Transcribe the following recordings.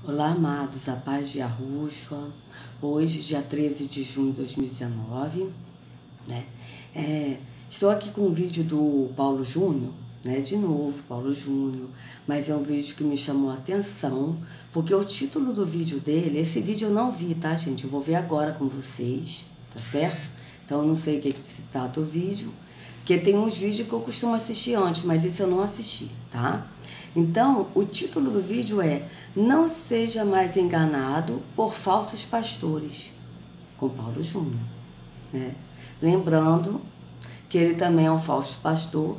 Olá, amados, a paz de Yahushua. Hoje, dia 13 de junho de 2019, né? Estou aqui com um vídeo do Paulo Júnior, né? De novo, Paulo Júnior, mas é um vídeo que me chamou a atenção, porque o título do vídeo dele, esse vídeo eu não vi, tá, gente? Eu vou ver agora com vocês, tá certo? Então, eu não sei o que se trata o vídeo, porque tem uns vídeos que eu costumo assistir antes, mas esse eu não assisti, tá? Então, o título do vídeo é Não Seja Mais Enganado por Falsos Pastores, com Paulo Júnior, né? Lembrando que ele também é um falso pastor,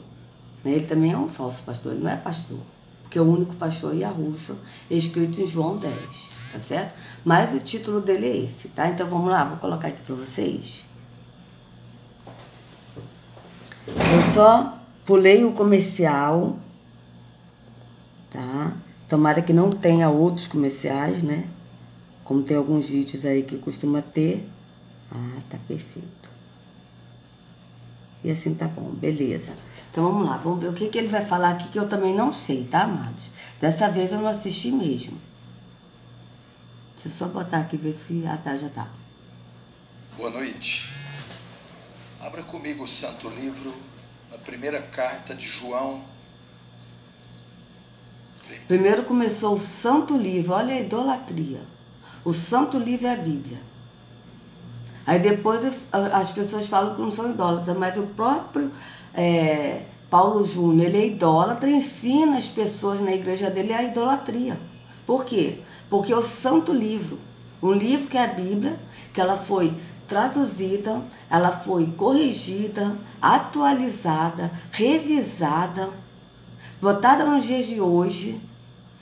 né? Ele também é um falso pastor, ele não é pastor, porque o único pastor é Yahushua, escrito em João 10, tá certo? Mas o título dele é esse, tá? Então vamos lá, vou colocar aqui para vocês. Eu só pulei o comercial, tá? Tomara que não tenha outros comerciais, né? Como tem alguns vídeos aí que costuma ter. Ah, tá perfeito. E assim tá bom, beleza. Então vamos lá, vamos ver o que ele vai falar aqui, que eu também não sei, tá, amados? Dessa vez eu não assisti mesmo. Deixa eu só botar aqui, ver se... Ah, tá, já tá. Boa noite. Abra comigo o Santo Livro, na primeira carta de João. Primeiro começou o Santo Livro, olha a idolatria. O Santo Livro é a Bíblia. Aí depois as pessoas falam que não são idólatras, mas o próprio Paulo Júnior, ele é idólatra e ensina as pessoas na igreja dele a idolatria. Por quê? Porque o Santo Livro, um livro que é a Bíblia, que ela foi traduzida, ela foi corrigida, atualizada, revisada, botada nos dias de hoje,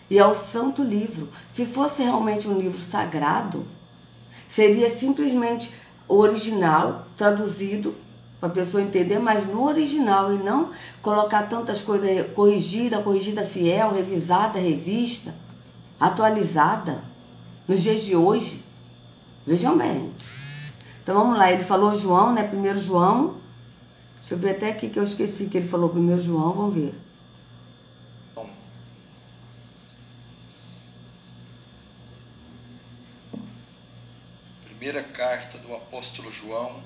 e é o Santo Livro. Se fosse realmente um livro sagrado, seria simplesmente o original, traduzido, para a pessoa entender, mas no original, e não colocar tantas coisas corrigida fiel, revisada, revista, atualizada, nos dias de hoje. Vejam bem. Então vamos lá, ele falou João, né? 1 João. Deixa eu ver até aqui que eu esqueci que ele falou 1 João, vamos ver. Primeira carta do apóstolo João,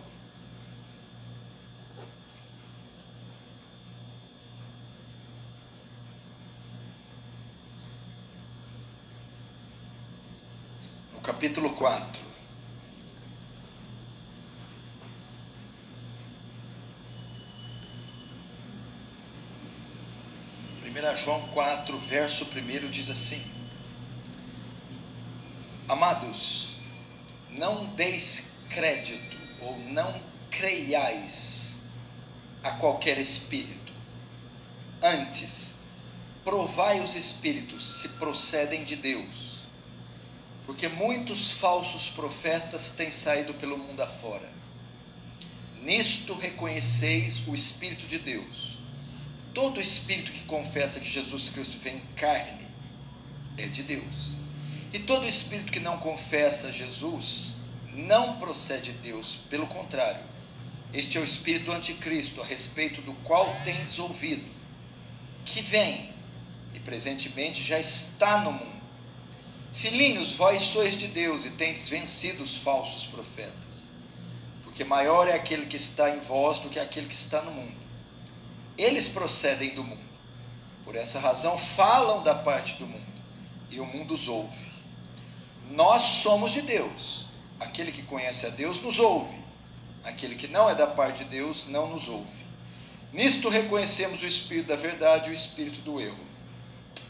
no capítulo 4. João 4, verso 1 diz assim: Amados, não deis crédito ou não creiais a qualquer espírito. Antes, provai os espíritos se procedem de Deus, porque muitos falsos profetas têm saído pelo mundo afora. Nisto reconheceis o Espírito de Deus. Todo espírito que confessa que Jesus Cristo vem em carne é de Deus. E todo espírito que não confessa Jesus não procede de Deus. Pelo contrário, este é o espírito do anticristo, a respeito do qual tendes ouvido, que vem e presentemente já está no mundo. Filhinhos, vós sois de Deus e tendes vencido os falsos profetas, porque maior é aquele que está em vós do que aquele que está no mundo. Eles procedem do mundo, por essa razão falam da parte do mundo, e o mundo os ouve. Nós somos de Deus. Aquele que conhece a Deus nos ouve. Aquele que não é da parte de Deus não nos ouve. Nisto reconhecemos o espírito da verdade e o espírito do erro.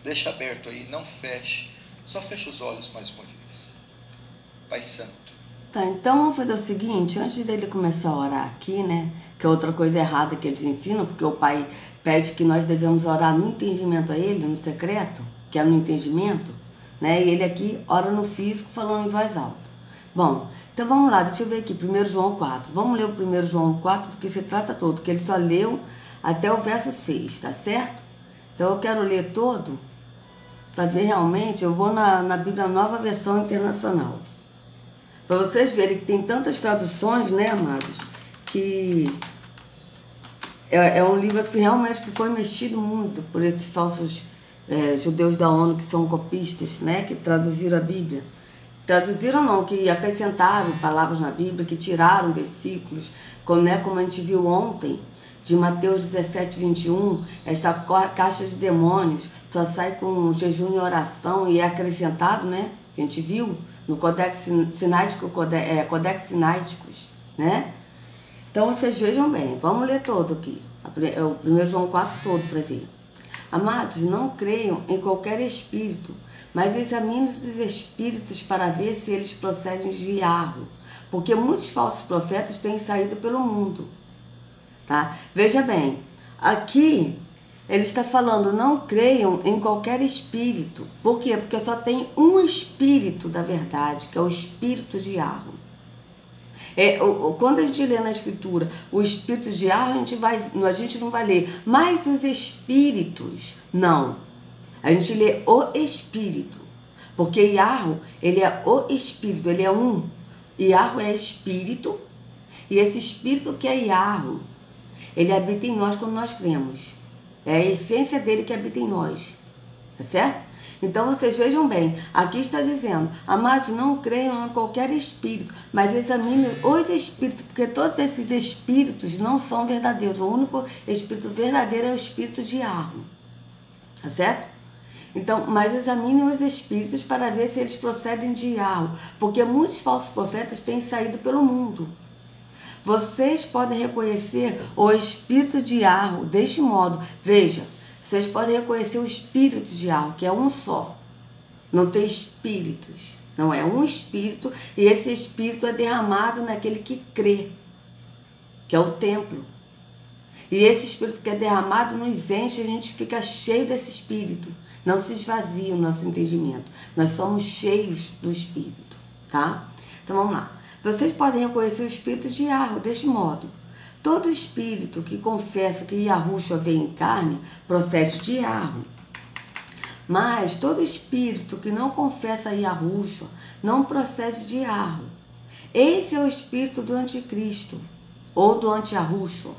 Deixa aberto aí, não feche. Só fecha os olhos mais uma vez. Pai Santo. Tá, então vamos fazer o seguinte, antes dele começar a orar aqui, né, que é outra coisa errada que eles ensinam, porque o pai pede que nós devemos orar no entendimento a ele, no secreto, que é no entendimento, né, e ele aqui ora no físico falando em voz alta. Bom, então vamos lá, deixa eu ver aqui, 1 João 4, vamos ler o 1 João 4 do que se trata todo, que ele só leu até o verso 6, tá certo? Então eu quero ler todo, para ver realmente, eu vou na Bíblia Nova Versão Internacional. Para vocês verem que tem tantas traduções, né, amados, que é um livro assim, realmente que foi mexido muito por esses falsos judeus da ONU que são copistas, né, que traduziram a Bíblia. Traduziram não, que acrescentaram palavras na Bíblia, que tiraram versículos, como a gente viu ontem, de Mateus 17, 21, esta caixa de demônios só sai com jejum e oração e é acrescentado, né? A gente viu no Codex Sinático, Codex Sináticos, né? Então vocês vejam bem, vamos ler todo aqui, o 1 João 4 todo para ver. Amados, não creiam em qualquer espírito, mas examinem os espíritos para ver se eles procedem de Yahweh, porque muitos falsos profetas têm saído pelo mundo. Tá? Veja bem, aqui ele está falando, não creiam em qualquer espírito. Por quê? Porque só tem um espírito da verdade, que é o espírito de Yahweh. Quando a gente lê na escritura o espírito de Yahweh, a gente não vai ler, mas os espíritos, não. A gente lê o espírito, porque Yahweh, ele é o espírito, ele é um. Yahweh é espírito, e esse espírito que é Yahweh, ele habita em nós quando nós cremos. É a essência dele que habita em nós. Tá certo? Então vocês vejam bem, aqui está dizendo, amados, não creiam em qualquer espírito, mas examinem os espíritos, porque todos esses espíritos não são verdadeiros. O único espírito verdadeiro é o espírito de Yahweh. Tá certo? Então, mas examinem os espíritos para ver se eles procedem de Yahweh, porque muitos falsos profetas têm saído pelo mundo. Vocês podem reconhecer o espírito de Yahweh deste modo. Veja, vocês podem reconhecer o espírito de Yahweh, que é um só. Não tem espíritos. Não é um espírito, e esse espírito é derramado naquele que crê, que é o templo. E esse espírito que é derramado nos enche, a gente fica cheio desse espírito. Não se esvazia o nosso entendimento. Nós somos cheios do espírito, tá? Então vamos lá. Vocês podem reconhecer o espírito de Yahweh deste modo. Todo espírito que confessa que Yahushua veio em carne procede de Yahweh. Mas todo espírito que não confessa Yahushua não procede de Yahweh. Esse é o espírito do anticristo, ou do anti-Yahushua,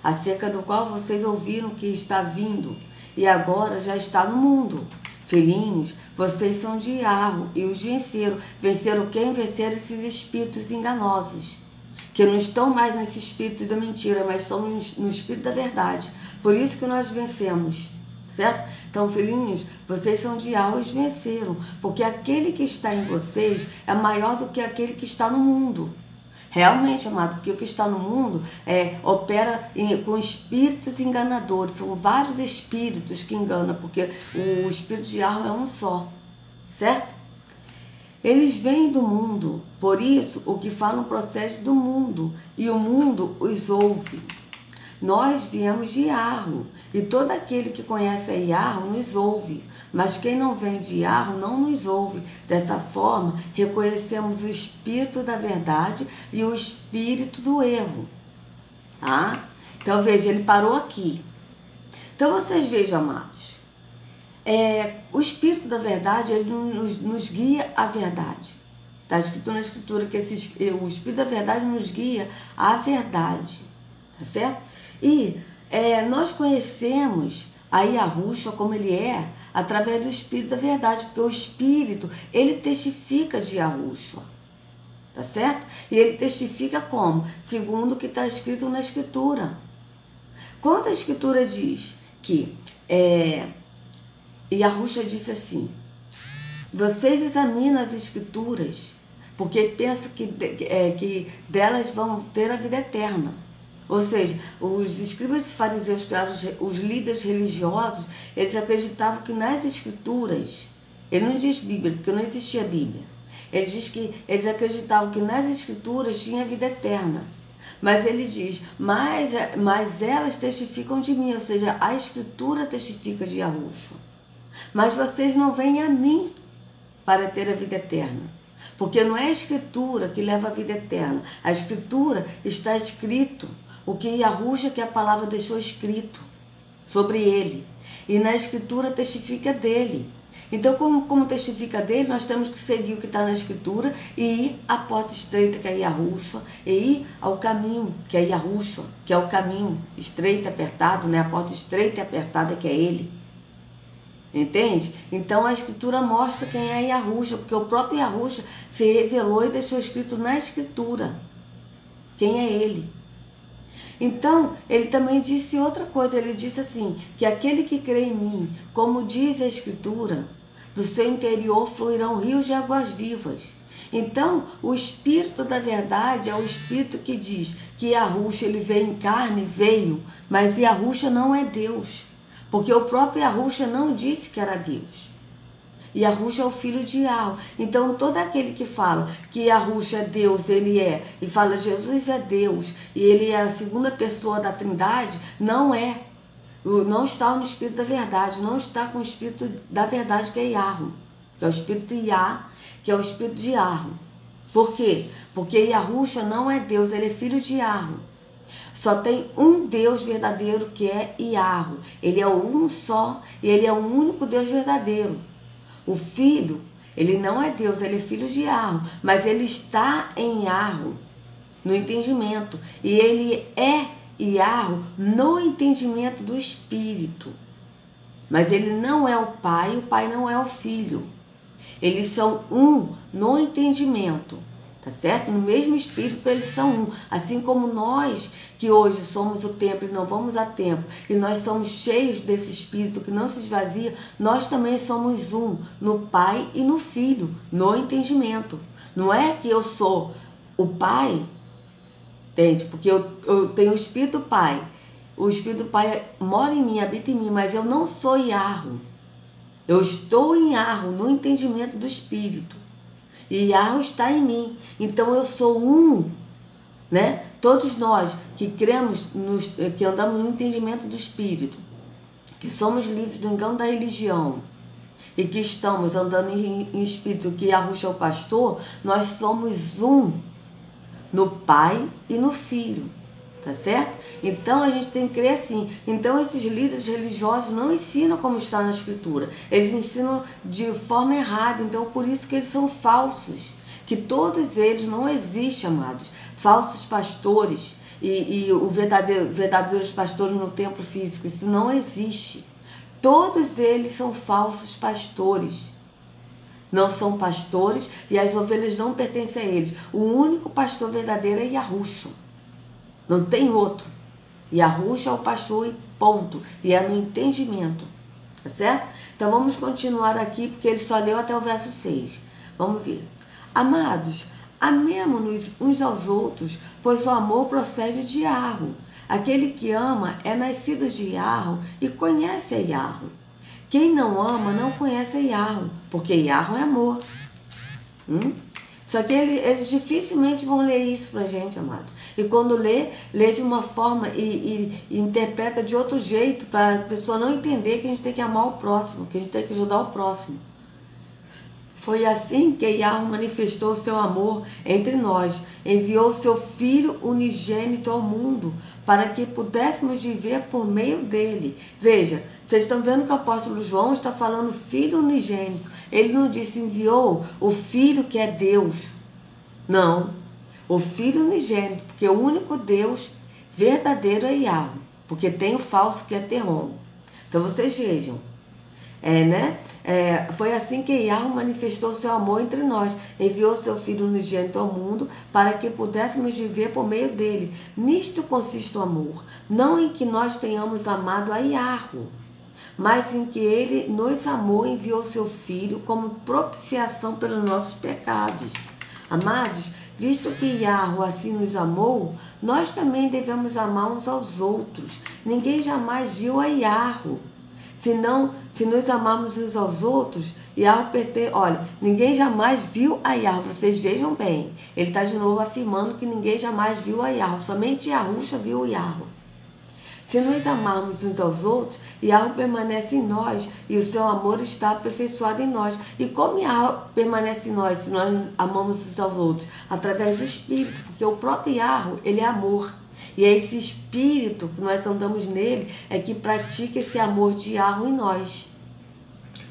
acerca do qual vocês ouviram que está vindo, e agora já está no mundo. Filhinhos, vocês são de Yahweh e os venceram. Venceram quem? Venceram esses espíritos enganosos, que não estão mais nesse espírito da mentira, mas estão no espírito da verdade. Por isso que nós vencemos, certo? Então, filhinhos, vocês são de Yahweh e os venceram, porque aquele que está em vocês é maior do que aquele que está no mundo. Realmente, amado, porque o que está no mundo opera com espíritos enganadores. São vários espíritos que enganam, porque o espírito de Yahweh é um só, certo? Eles vêm do mundo, por isso o que falam procede do mundo, e o mundo os ouve. Nós viemos de Yahweh, e todo aquele que conhece a Yahweh nos ouve. Mas quem não vem de Yahweh não nos ouve. Dessa forma, reconhecemos o espírito da verdade e o espírito do erro. Tá? Então, veja, ele parou aqui. Então, vocês vejam, amados. O espírito da verdade, ele nos guia à verdade. Está escrito na escritura que o espírito da verdade nos guia à verdade. Tá certo? E nós conhecemos a Yahushua como ele é, através do Espírito da verdade, porque o Espírito, ele testifica de Yahushua, tá certo? E ele testifica como? Segundo o que está escrito na Escritura. Quando a Escritura diz que Yahushua disse assim, vocês examinam as Escrituras, porque pensam que delas vão ter a vida eterna. Ou seja, os escribas e fariseus, que eram os líderes religiosos, eles acreditavam que nas escrituras, ele não diz Bíblia, porque não existia Bíblia. Ele diz que eles acreditavam que nas escrituras tinha vida eterna. Mas ele diz, mas elas testificam de mim, ou seja, a escritura testifica de Yahushua. Mas vocês não vêm a mim para ter a vida eterna. Porque não é a escritura que leva a vida eterna. A escritura está escrito. O que Yahushua, que a palavra deixou escrito sobre ele. E na escritura testifica dele. Então, como testifica dele, nós temos que seguir o que está na escritura e ir à porta estreita, que é Yahushua, e ir ao caminho, que é Yahushua, que é o caminho estreito e apertado, né? A porta estreita e apertada, que é ele. Entende? Então a Escritura mostra quem é Yahusha, porque o próprio Yahusha se revelou e deixou escrito na Escritura quem é ele. Então, ele também disse outra coisa, ele disse assim, que aquele que crê em mim, como diz a Escritura, do seu interior fluirão rios de águas vivas. Então, o Espírito da verdade é o Espírito que diz que Yahusha, ele veio em carne, veio, mas Yahusha não é Deus. Porque o próprio Yahusha não disse que era Deus. Yahusha é o filho de Yahweh. Então, todo aquele que fala que Yahusha é Deus, ele é, e fala Jesus é Deus, e ele é a segunda pessoa da Trindade, não é. Não está no Espírito da verdade, não está com o Espírito da verdade que é Yahweh, que é o Espírito Yah, que é o Espírito de Yahweh. Por quê? Porque Yahusha não é Deus, ele é filho de Yahweh. Só tem um Deus verdadeiro que é Yahweh. Ele é o um só e ele é o único Deus verdadeiro. O Filho, ele não é Deus, ele é filho de Yahweh, mas ele está em Yahweh, no entendimento. E ele é Yahweh no entendimento do Espírito. Mas ele não é o Pai não é o Filho. Eles são um no entendimento. Tá certo? No mesmo Espírito eles são um. Assim como nós, que hoje somos o templo e não vamos a templo, e nós somos cheios desse Espírito que não se esvazia, nós também somos um no Pai e no Filho, no entendimento. Não é que eu sou o Pai, entende? Porque eu tenho o Espírito Pai. O Espírito Pai mora em mim, habita em mim, mas eu não sou Yahweh. Eu estou em Yahweh, no entendimento do Espírito. E Yahweh está em mim. Então eu sou um, né? Todos nós que cremos, que andamos no entendimento do Espírito, que somos livres do engano da religião e que estamos andando em Espírito, que Yahusha é o pastor, nós somos um no Pai e no Filho. Tá certo? Então a gente tem que crer assim. Então esses líderes religiosos não ensinam como está na Escritura. Eles ensinam de forma errada. Então por isso que eles são falsos. Que todos eles não existem, amados. Falsos pastores e o verdadeiros pastores no templo físico. Isso não existe. Todos eles são falsos pastores. Não são pastores e as ovelhas não pertencem a eles. O único pastor verdadeiro é Yahusha. Não tem outro. Yahusha é o pastor e ponto. E é no entendimento. Tá certo? Então vamos continuar aqui, porque ele só leu até o verso 6. Vamos ver. Amados, amemo-nos uns aos outros, pois o amor procede de Yahweh. Aquele que ama é nascido de Yahweh e conhece a Yahweh. Quem não ama não conhece a Yahweh, porque Yahweh é amor. Só que eles dificilmente vão ler isso pra gente, amados. E quando lê de uma forma e interpreta de outro jeito, para a pessoa não entender que a gente tem que amar o próximo, que a gente tem que ajudar o próximo. Foi assim que Yahweh manifestou o seu amor entre nós, enviou o seu Filho unigênito ao mundo, para que pudéssemos viver por meio dele. Veja, vocês estão vendo que o apóstolo João está falando Filho unigênito. Ele não disse enviou o Filho que é Deus. Não, o Filho unigênito, porque o único Deus verdadeiro é Yahweh, porque tem o falso que é Terrom. Então vocês vejam, foi assim que Yahweh manifestou seu amor entre nós, enviou seu Filho unigênito ao mundo para que pudéssemos viver por meio dele. Nisto consiste o amor, não em que nós tenhamos amado a Yahweh, mas em que ele nos amou e enviou seu Filho como propiciação pelos nossos pecados. Amados, visto que Yahweh assim nos amou, nós também devemos amar uns aos outros. Ninguém jamais viu a Yahweh. Se nos amarmos uns aos outros, ninguém jamais viu a Yahweh. Vocês vejam bem, ele está de novo afirmando que ninguém jamais viu a Yahweh. Somente Yahusha viu o Yahweh. Se nos amarmos uns aos outros, Yahweh permanece em nós e o seu amor está aperfeiçoado em nós. E como Yahweh permanece em nós, se nós amamos uns aos outros? Através do Espírito, porque o próprio Yahweh, ele é amor. E é esse Espírito que nós andamos nele, é que pratica esse amor de Yahweh em nós.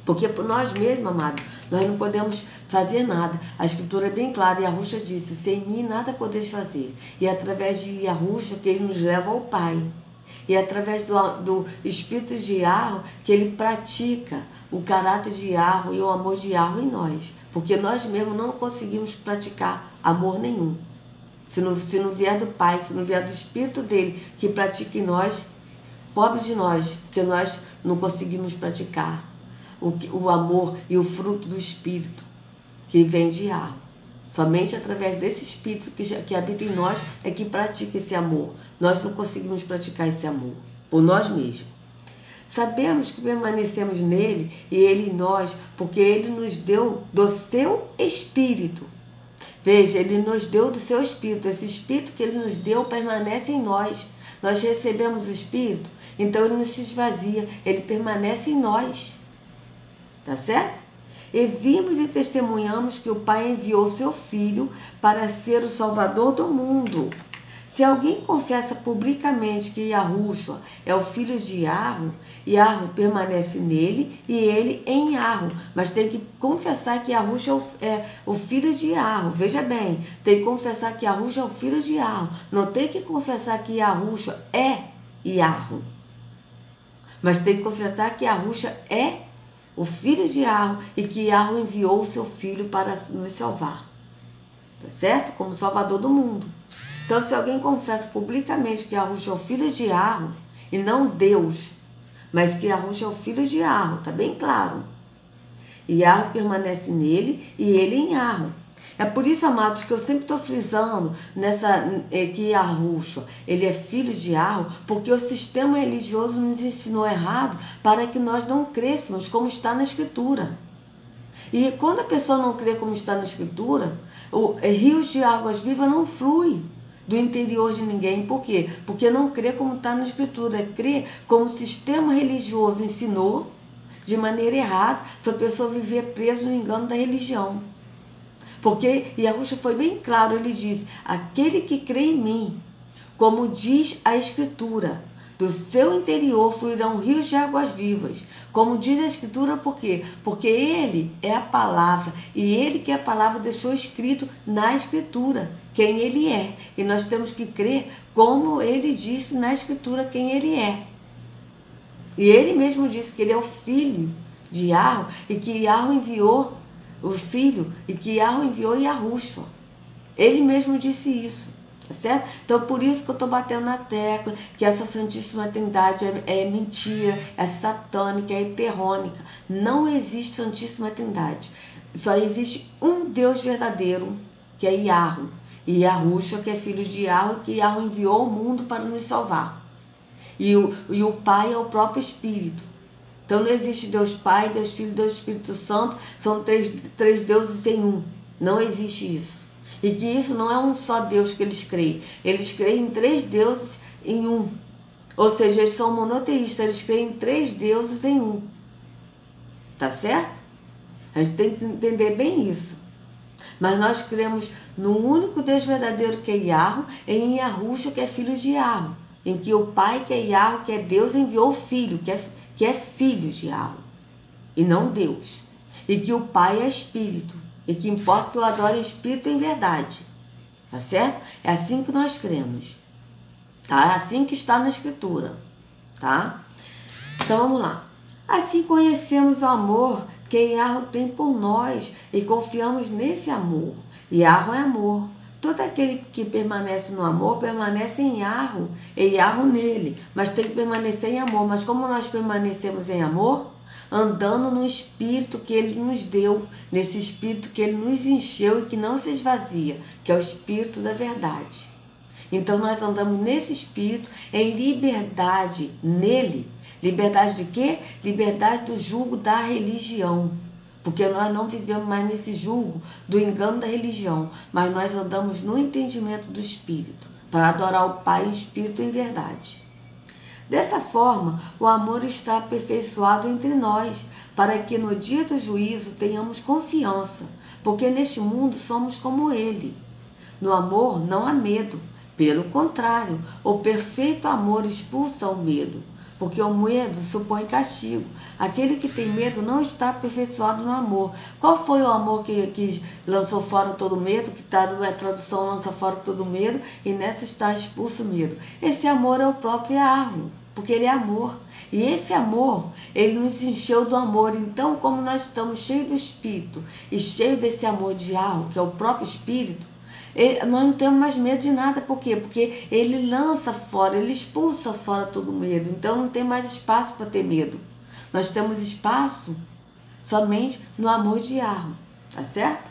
Porque por nós mesmos, amado, nós não podemos fazer nada. A Escritura é bem clara, Yahusha disse, sem mim nada podeis fazer. E é através de Yahusha que ele nos leva ao Pai. E é através do espírito de Yahweh que ele pratica o caráter de Yahweh e o amor de Yahweh em nós. Porque nós mesmos não conseguimos praticar amor nenhum. Se não vier do Pai, se não vier do Espírito dele que pratica em nós, pobre de nós, porque nós não conseguimos praticar o amor e o fruto do Espírito que vem de Yahweh. Somente através desse Espírito que habita em nós é que pratica esse amor. Nós não conseguimos praticar esse amor por nós mesmos. Sabemos que permanecemos nele e ele em nós, porque ele nos deu do seu Espírito. Veja, ele nos deu do seu Espírito. Esse Espírito que ele nos deu permanece em nós. Nós recebemos o Espírito, então ele não se esvazia, ele permanece em nós. Tá certo? E vimos e testemunhamos que o Pai enviou seu Filho para ser o Salvador do mundo. Se alguém confessa publicamente que Yahushua é o filho de Yahweh, Yahweh permanece nele e ele em Yahweh. Mas tem que confessar que Yahushua é o filho de Yahweh. Veja bem, tem que confessar que Yahushua é o filho de Yahweh. Não tem que confessar que Yahushua é Yahweh. Mas tem que confessar que Yahushua é o filho de Yahweh e que Yahweh enviou o seu filho para nos salvar. Tá certo? Como Salvador do mundo. Então, se alguém confessa publicamente que Yahushua é o filho de Yahweh, e não Deus, mas que Yahushua é o filho de Yahweh, está bem claro. E Yahweh permanece nele e ele em Yahweh. É por isso, amados, que eu sempre estou frisando que Yahushua, ele é filho de Yahweh, porque o sistema religioso nos ensinou errado para que nós não crescemos como está na Escritura. E quando a pessoa não crê como está na Escritura, rios de águas vivas não fluem do interior de ninguém. Por quê? Porque não crê como está na Escritura, crê como o sistema religioso ensinou de maneira errada para a pessoa viver presa no engano da religião. Porque Yahushua foi bem claro, ele diz: aquele que crê em mim, como diz a Escritura, do seu interior fluirão rios de águas vivas. Como diz a Escritura, por quê? Porque ele é a palavra, e ele que é a palavra deixou escrito na Escritura quem ele é. E nós temos que crer como ele disse na Escritura quem ele é. E ele mesmo disse que ele é o filho de Yahweh, e que Yahweh enviou o filho, e que Yahweh enviou Yahushua. Ele mesmo disse isso. Tá certo? Então, por isso que eu estou batendo na tecla que essa Santíssima Trindade é mentira, é satânica, é heterônica. Não existe Santíssima Trindade. Só existe um Deus verdadeiro, que é Yahweh. E Yahushua, que é filho de Yahweh, que Yahweh enviou ao mundo para nos salvar. E o Pai é o próprio Espírito. Então, não existe Deus Pai, Deus Filho, Deus Espírito Santo. São três deuses em um. Não existe isso. E que isso não é um só Deus que eles creem. Eles creem em 3 deuses em um. Ou seja, eles são monoteístas. Eles creem em 3 deuses em um. Tá certo? A gente tem que entender bem isso. Mas nós cremos no único Deus verdadeiro, que é Yahweh, e em Yahushua, que é filho de Yahweh. Em que o Pai, que é Yahweh, que é Deus, enviou o Filho, que é filho de Yahweh. E não Deus. E que o Pai é Espírito. E que importa que eu adore em espírito e em verdade. Tá certo? É assim que nós cremos. Tá? É assim que está na Escritura. Tá? Então vamos lá. Assim conhecemos o amor que Yahweh tem por nós e confiamos nesse amor. Yahweh é amor. Todo aquele que permanece no amor permanece em Yahweh e Yahweh nele. Mas tem que permanecer em amor. Mas como nós permanecemos em amor? Andando no Espírito que Ele nos deu, nesse Espírito que Ele nos encheu e que não se esvazia, que é o Espírito da verdade. Então nós andamos nesse Espírito em liberdade nele. Liberdade de quê? Liberdade do jugo da religião. Porque nós não vivemos mais nesse jugo do engano da religião, mas nós andamos no entendimento do Espírito, para adorar o Pai em Espírito e em verdade. Dessa forma, o amor está aperfeiçoado entre nós, para que no dia do juízo tenhamos confiança, porque neste mundo somos como Ele. No amor não há medo, pelo contrário, o perfeito amor expulsa o medo, porque o medo supõe castigo. Aquele que tem medo não está aperfeiçoado no amor. Qual foi o amor que lançou fora todo medo, que está na tradução lança fora todo medo, e nessa está expulso o medo? Esse amor é o próprio Yahweh, porque ele é amor. E esse amor, ele nos encheu do amor. Então, como nós estamos cheios do Espírito e cheios desse amor de Yahweh, que é o próprio Espírito, nós não temos mais medo de nada. Por quê? Porque ele lança fora, ele expulsa fora todo medo. Então não tem mais espaço para ter medo. Nós temos espaço somente no amor de Yahweh. Tá certo?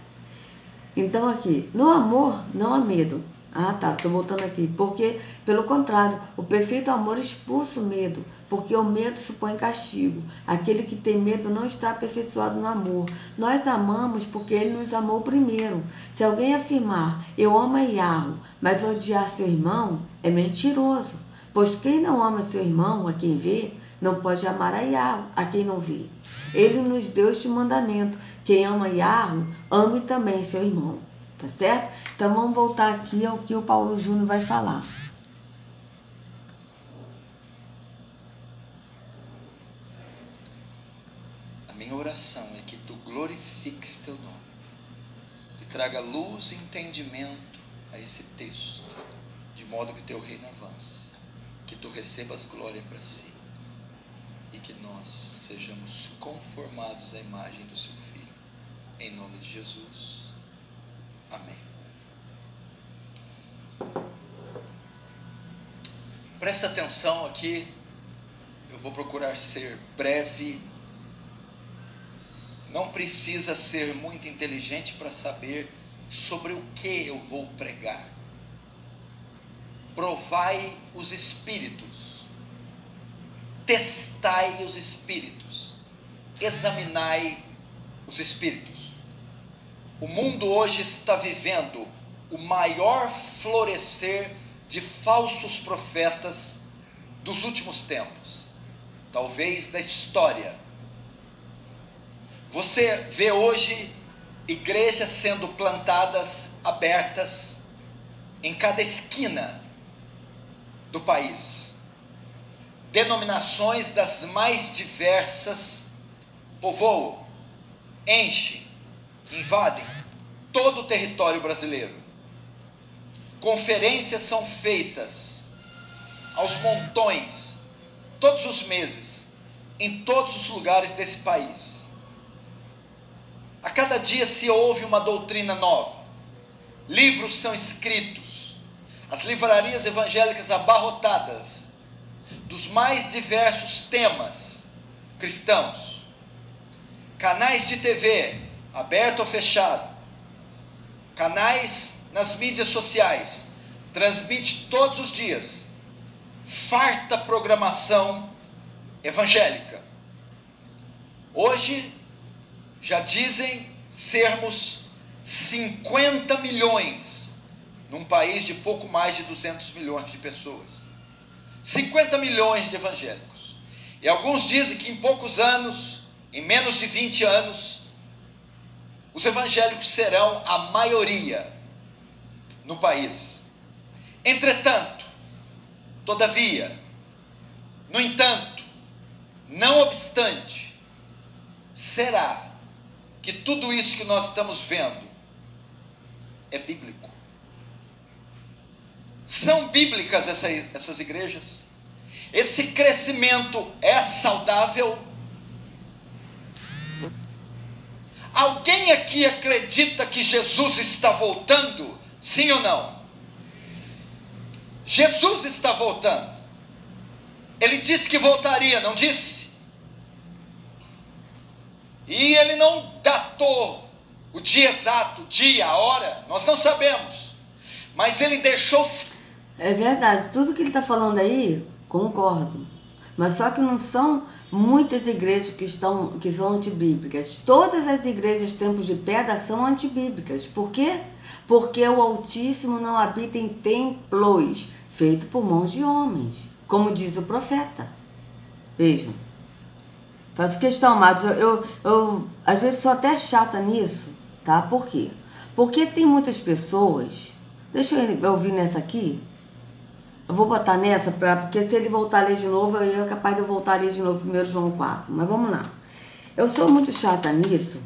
Então aqui, no amor não há medo. Ah, tá, estou voltando aqui. Porque, pelo contrário, o perfeito amor expulsa o medo, porque o medo supõe castigo. Aquele que tem medo não está aperfeiçoado no amor. Nós amamos porque ele nos amou primeiro. Se alguém afirmar, eu amo a Yahweh, mas odiar seu irmão, é mentiroso. Pois quem não ama seu irmão, a quem vê, não pode amar a Yahweh, a quem não vê. Ele nos deu este mandamento: quem ama Yahweh, ame também seu irmão. Tá certo? Então vamos voltar aqui ao que o Paulo Júnior vai falar. A minha oração é que tu glorifiques teu nome e traga luz e entendimento a esse texto, de modo que teu reino avance, que tu recebas glória para si e que nós sejamos conformados à imagem do seu Filho. Em nome de Jesus. Amém. Presta atenção aqui, eu vou procurar ser breve. Não precisa ser muito inteligente para saber sobre o que eu vou pregar. Provai os espíritos, testai os espíritos, examinai os espíritos. O mundo hoje está vivendo o maior florescer de falsos profetas dos últimos tempos, talvez da história. Você vê hoje igrejas sendo plantadas, abertas, em cada esquina do país. Denominações das mais diversas povoam, enchem, invadem todo o território brasileiro. Conferências são feitas aos montões, todos os meses, em todos os lugares desse país. A cada dia se ouve uma doutrina nova, livros são escritos, as livrarias evangélicas abarrotadas dos mais diversos temas cristãos, canais de TV, aberto ou fechado, canais nas mídias sociais, transmite todos os dias farta programação evangélica. Hoje já dizem sermos 50 milhões num país de pouco mais de 200 milhões de pessoas. 50 milhões de evangélicos. E alguns dizem que em poucos anos, em menos de 20 anos, os evangélicos serão a maioria no país. Entretanto, todavia, no entanto, não obstante, será que tudo isso que nós estamos vendo é bíblico? São bíblicas essas igrejas? Esse crescimento é saudável? Alguém aqui acredita que Jesus está voltando? Sim ou não? Jesus está voltando. Ele disse que voltaria, não disse? E ele não datou o dia exato, o dia, a hora, nós não sabemos. Mas ele deixou... É verdade, tudo que ele está falando aí, concordo. Mas só que não são muitas igrejas que são antibíblicas. Todas as igrejas tempos de pedra são antibíblicas. Por quê? Porque o Altíssimo não habita em templos feitos por mãos de homens, como diz o profeta. Vejam. Faço questão, amados, eu às vezes sou até chata nisso, tá? Por quê? Porque tem muitas pessoas, deixa eu ouvir nessa aqui, Eu vou botar nessa, porque se ele voltar a ler de novo, eu é capaz de eu voltar a ler de novo 1 João 4. Mas vamos lá. Eu sou muito chata nisso,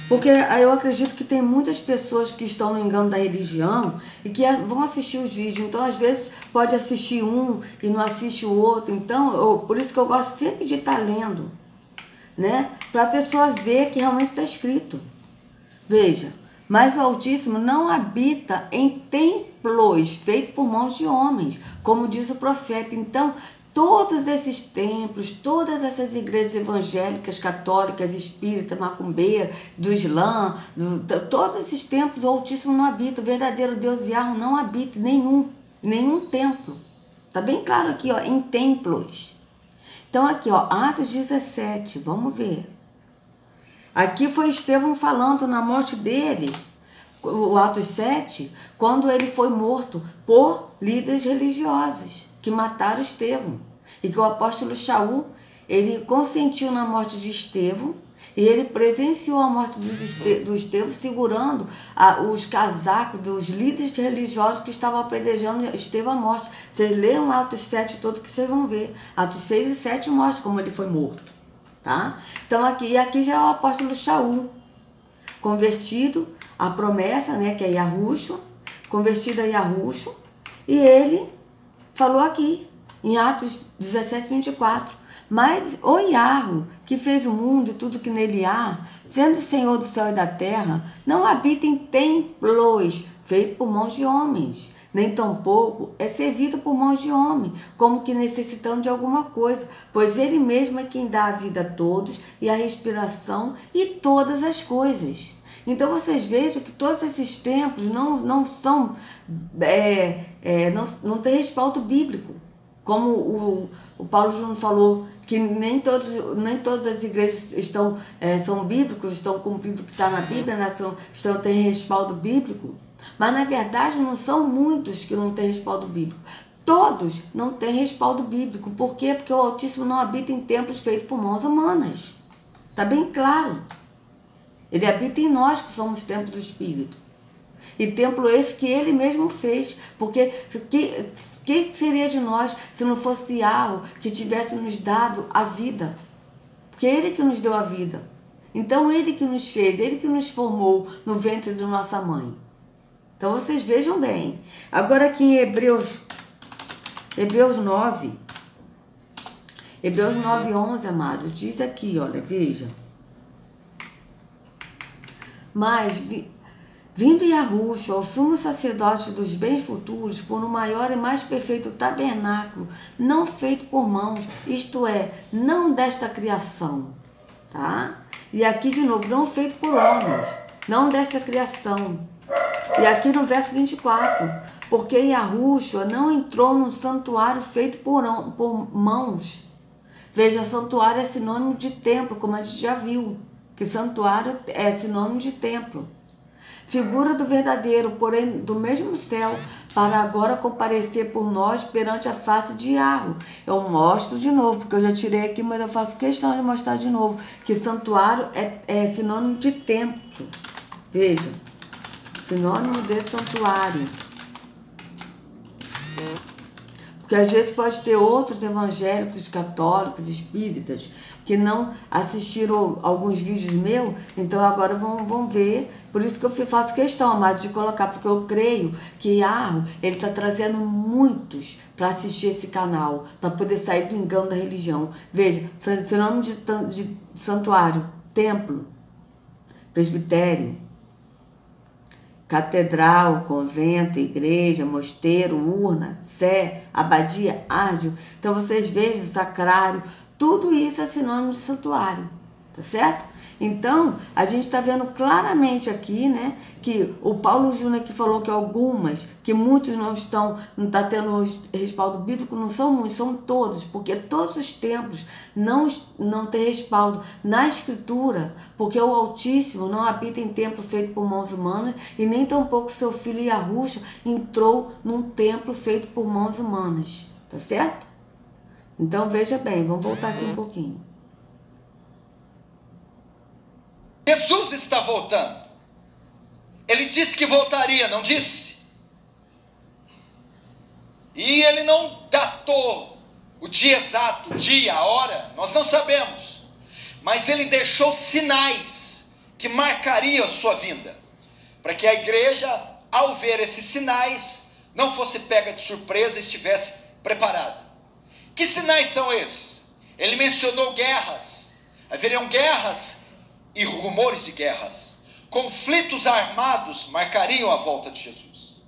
porque eu acredito que tem muitas pessoas que estão no engano da religião e que vão assistir os vídeos. Então, às vezes, pode assistir um e não assiste o outro. Então, por isso que eu gosto sempre de estar lendo, né? Para a pessoa ver que realmente está escrito. Veja, mas o Altíssimo não habita em templos feitos por mãos de homens, como diz o profeta. Então, todos esses templos, todas essas igrejas evangélicas, católicas, espíritas, macumbeira, do Islã, todos esses templos, o Altíssimo não habita. O verdadeiro Deus Yahweh não habita em nenhum templo. Tá bem claro aqui, ó, em templos. Então, aqui, ó, Atos 17, vamos ver. Aqui foi Estevão falando na morte dele, o Atos 7, quando ele foi morto por líderes religiosos que mataram Estevão. E que o apóstolo Shaul, ele consentiu na morte de Estevão e ele presenciou a morte do Estevão segurando os casacos dos líderes religiosos que estavam apedrejando Estevão à morte. Vocês leiam Atos 7 todo que vocês vão ver. Atos 6 e 7 mostra como ele foi morto. Tá? Então aqui já é o apóstolo Shaul, convertido à promessa, né, que é Yahushua, convertido a Yahushua, e ele falou aqui, em Atos 17, 24, mas o Yahweh, que fez o mundo e tudo que nele há, sendo Senhor do céu e da terra, não habita em templos feitos por mãos de homens, nem tampouco é servido por mãos de homem, como que necessitando de alguma coisa, pois ele mesmo é quem dá a vida a todos e a respiração e todas as coisas. Então vocês vejam que todos esses templos não são, não tem respaldo bíblico, como o Paulo Júnior falou, que nem todas as igrejas são bíblicos, estão cumprindo o que está na Bíblia, né? Têm respaldo bíblico. Mas, na verdade, não são muitos que não têm respaldo bíblico. Todos não têm respaldo bíblico. Por quê? Porque o Altíssimo não habita em templos feitos por mãos humanas. Está bem claro. Ele habita em nós, que somos templo do Espírito. E templo esse que ele mesmo fez. Porque que seria de nós se não fosse algo que tivesse nos dado a vida? Porque ele que nos deu a vida. Então, ele que nos fez, ele que nos formou no ventre de nossa mãe. Então, vocês vejam bem. Agora aqui em Hebreus 9. Hebreus 9, 11, amado. Diz aqui, olha, veja. Mas, vindo Yahushua, o sumo sacerdote dos bens futuros, por um maior e mais perfeito tabernáculo, não feito por mãos, isto é, não desta criação. Tá? E aqui de novo, não feito por homens, não desta criação. E aqui no verso 24, porque Yahushua não entrou no santuário feito por mãos. Veja, santuário é sinônimo de templo, como a gente já viu, que santuário é sinônimo de templo. Figura do verdadeiro, porém do mesmo céu, para agora comparecer por nós perante a face de Yahweh. Eu mostro de novo, porque eu já tirei aqui, mas eu faço questão de mostrar de novo, que santuário é sinônimo de templo. Veja. Sinônimo de santuário. Porque às vezes pode ter outros evangélicos, católicos, espíritas, que não assistiram alguns vídeos meus, então agora vão ver. Por isso que eu faço questão, amado, de colocar, porque eu creio que ele está trazendo muitos para assistir esse canal, para poder sair do engano da religião. Veja, sinônimo de santuário, templo, presbitério, catedral, convento, igreja, mosteiro, urna, sé, abadia, árgio. Então vocês vejam, sacrário, tudo isso é sinônimo de santuário, tá certo? Então, a gente está vendo claramente aqui, né, que o Paulo Júnior que falou que muitos não está tendo respaldo bíblico, não são muitos, são todos, porque todos os templos não têm respaldo na Escritura, porque o Altíssimo não habita em templo feito por mãos humanas, e nem tampouco seu filho Yahushua entrou num templo feito por mãos humanas, tá certo? Então, veja bem, vamos voltar aqui um pouquinho. Jesus está voltando. Ele disse que voltaria, não disse? E ele não datou o dia exato, o dia, a hora, nós não sabemos. Mas ele deixou sinais que marcariam a sua vinda, para que a igreja, ao ver esses sinais, não fosse pega de surpresa e estivesse preparada. Que sinais são esses? Ele mencionou guerras, haveriam guerras e rumores de guerras. Conflitos armados marcariam a volta de Jesus.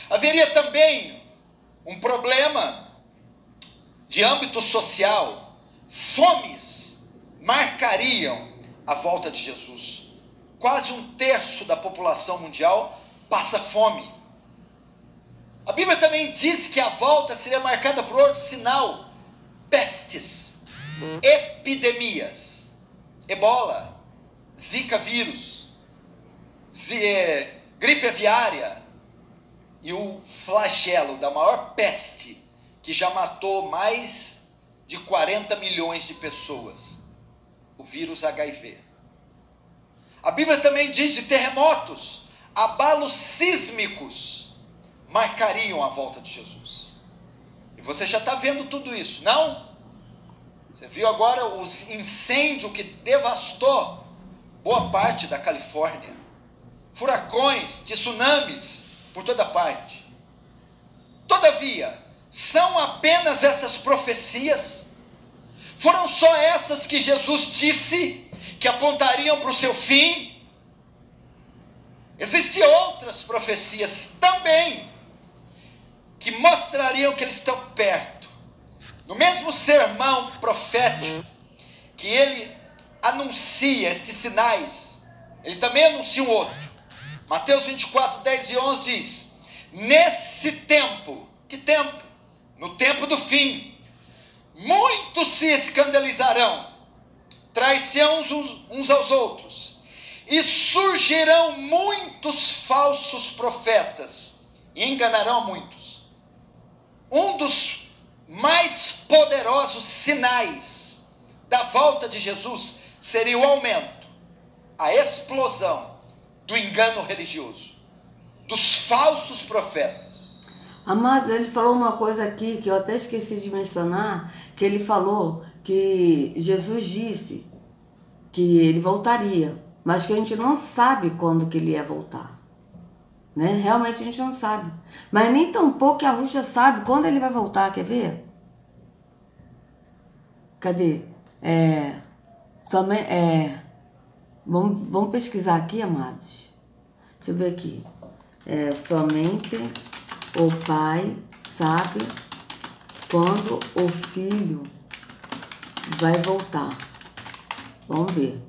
Haveria também um problema de âmbito social. Fomes marcariam a volta de Jesus. Quase 1/3 da população mundial passa fome. A Bíblia também diz que a volta seria marcada por outro sinal: pestes, epidemias, ebola, zika vírus, gripe aviária e o flagelo da maior peste que já matou mais de 40 milhões de pessoas, o vírus HIV. A Bíblia também diz de terremotos, abalos sísmicos marcariam a volta de Jesus. E você já está vendo tudo isso, não? Você viu agora os incêndios que devastou boa parte da Califórnia, furacões, tsunamis por toda parte. Todavia, são apenas essas profecias? Foram só essas que Jesus disse que apontariam para o seu fim? Existem outras profecias também que mostrariam que eles estão perto. No mesmo sermão profético que ele anuncia estes sinais, ele também anuncia um outro. Mateus 24, 10 e 11 diz: nesse tempo, que tempo? No tempo do fim, muitos se escandalizarão, trair-se-ão uns aos outros, e surgirão muitos falsos profetas, e enganarão a muitos. Um dos mais poderosos sinais da volta de Jesus seria o aumento, a explosão do engano religioso, dos falsos profetas. Amados, ele falou uma coisa aqui que eu até esqueci de mencionar, que ele falou que Jesus disse que ele voltaria, mas que a gente não sabe quando que ele ia voltar. Né? Realmente a gente não sabe. Mas nem tampouco a Rússia sabe quando ele vai voltar, quer ver? Cadê? Vamos pesquisar aqui, amados. Deixa eu ver aqui. Somente o pai sabe quando o filho vai voltar. Vamos ver.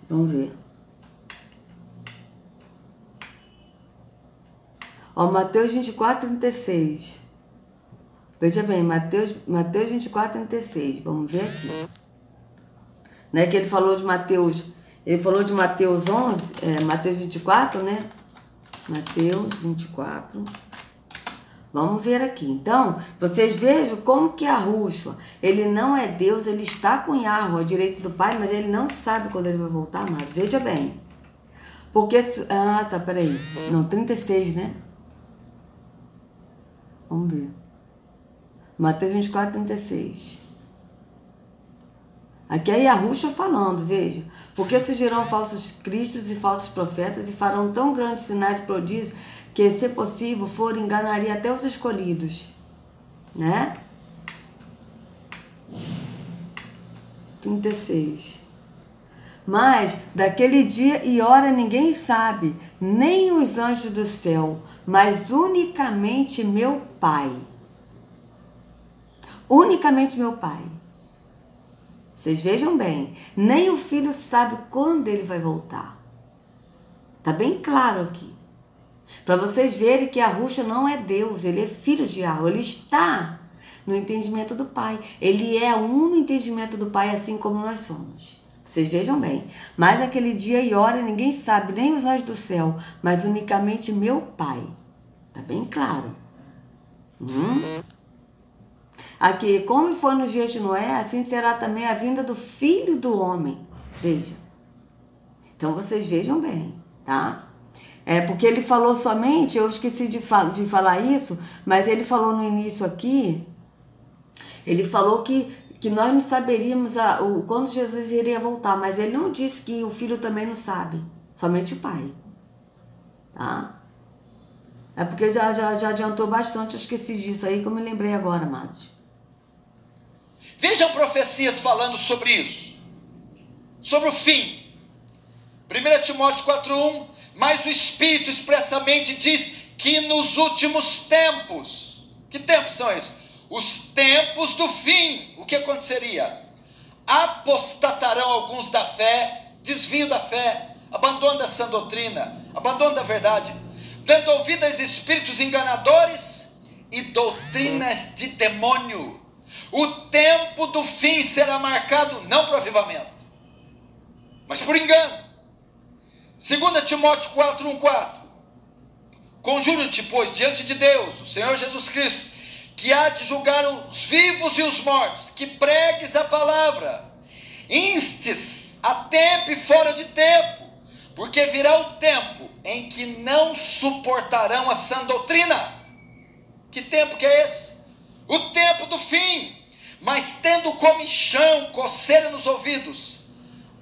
Vamos ver. Ó, Mateus 24, 36. Veja bem, Mateus 24, 36. Vamos ver aqui. Né, que ele falou de Mateus... Ele falou de Mateus 11, Mateus 24, né? Mateus 24. Vamos ver aqui. Então, vocês vejam como que Yahushua, ele não é Deus, ele está com Yahweh, à direita do Pai, mas ele não sabe quando ele vai voltar, mas veja bem. Porque... Ah, tá, peraí. Não, 36, né? Vamos ver. Mateus 24, 36. Aqui é Yahushua falando, veja. Porque surgirão falsos cristos e falsos profetas e farão tão grandes sinais e prodígios que, se possível, for, enganaria até os escolhidos. Né? 36. Mas daquele dia e hora ninguém sabe, nem os anjos do céu, mas unicamente meu Pai. Unicamente meu Pai. Vocês vejam bem, nem o filho sabe quando ele vai voltar. Tá bem claro aqui. Para vocês verem que Yahushua não é Deus, ele é filho de Yahweh, ele está no entendimento do Pai. Ele é um no entendimento do Pai, assim como nós somos. Vocês vejam bem. Mas aquele dia e hora ninguém sabe, nem os anjos do céu, mas unicamente meu Pai. Tá bem claro. Aqui, como foi nos dias de Noé, assim será também a vinda do Filho do Homem. Veja. Então, vocês vejam bem, tá? É porque ele falou somente, eu esqueci de falar isso, mas ele falou no início aqui, ele falou que nós não saberíamos quando Jesus iria voltar, mas ele não disse que o filho também não sabe, somente o pai. Tá? É porque já adiantou bastante, eu esqueci disso aí que eu me lembrei agora, amados. Vejam profecias falando sobre isso, sobre o fim. 1 Timóteo 4:1, mas o Espírito expressamente diz que nos últimos tempos, que tempos são esses? Os tempos do fim, o que aconteceria? Apostatarão alguns da fé, desvio da fé, abandono da sã doutrina, abandono da verdade, dando ouvido aos espíritos enganadores e doutrinas de demônio. O tempo do fim será marcado não por avivamento, mas por engano. 2 Timóteo 4:1-4, conjuro-te, pois, diante de Deus, o Senhor Jesus Cristo, que há de julgar os vivos e os mortos, que pregues a palavra, instes a tempo e fora de tempo, porque virá o tempo em que não suportarão a sã doutrina. Que tempo que é esse? O tempo do fim. Mas tendo comichão, coceira nos ouvidos,